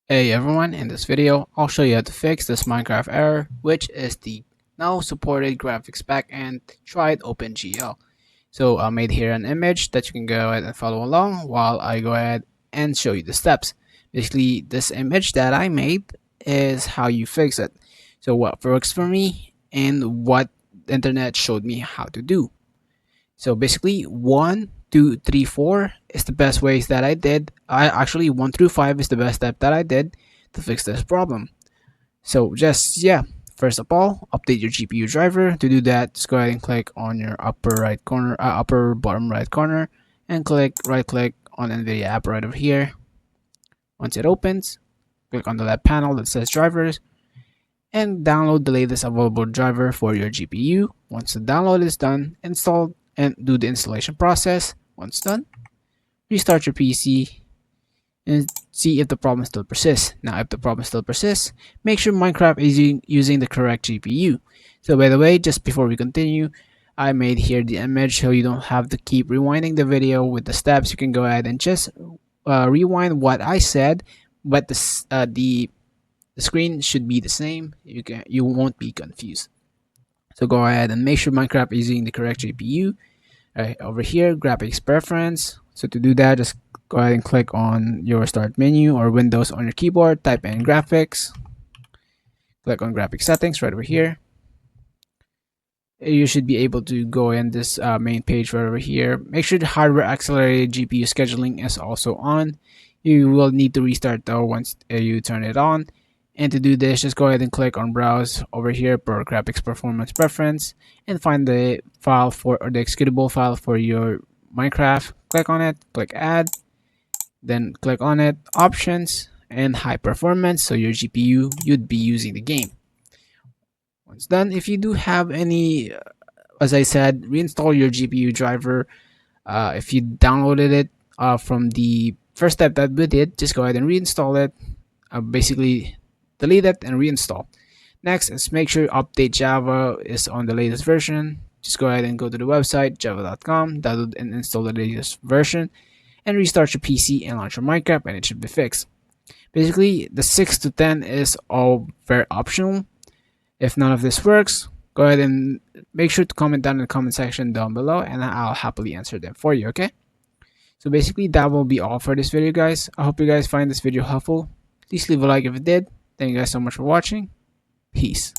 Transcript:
Hey everyone, in this video, I'll show you how to fix this Minecraft error, which is the now supported graphics backend Tried OpenGL. So I made here an image that you can go ahead and follow along while I go ahead and show you the steps. Basically, this image that I made is how you fix it. So what works for me and what the internet showed me how to do. So basically, 1, 2, 3, 4 is the best ways that I did. I actually 1 through 5 is the best step that I did to fix this problem. So just yeah, first of all, update your GPU driver. To do that, just go ahead and click on your upper bottom right corner, and right click on NVIDIA app right over here. Once it opens, click on the left panel that says drivers, and download the latest available driver for your GPU. Once the download is done, install and do the installation process. Once done, restart your PC and see if the problem still persists. Now, if the problem still persists, make sure Minecraft is using the correct GPU. So by the way, just before we continue, I made here the image so you don't have to keep rewinding the video with the steps. You can go ahead and just rewind what I said, but the screen should be the same. You won't be confused. So go ahead and make sure Minecraft is using the correct GPU. Right over here, graphics preference. So to do that, just go ahead and click on your start menu or Windows on your keyboard. Type in graphics. Click on graphics settings right over here. You should be able to go in this main page right over here. Make sure the hardware accelerated GPU scheduling is also on. You will need to restart though once you turn it on. And to do this, just go ahead and click on browse over here for graphics performance preference and find the file for or the executable file for your Minecraft. Click on it, click add, then click on it, options, and high performance, so your GPU you'd be using the game. Once done, if you do have any, as I said, reinstall your GPU driver. If you downloaded it from the first step that we did, just go ahead and reinstall it. Basically, delete it and reinstall. Next is make sure update Java is on the latest version. Just go ahead and go to the website java.com, download and install the latest version, and restart your PC and launch your Minecraft, and it should be fixed. Basically, the 6 to 10 is all very optional. If none of this works, go ahead and make sure to comment down in the comment section down below, and I'll happily answer them for you, okay? So basically, that will be all for this video, guys. I hope you guys find this video helpful. Please leave a like if it did. Thank you guys so much for watching. Peace.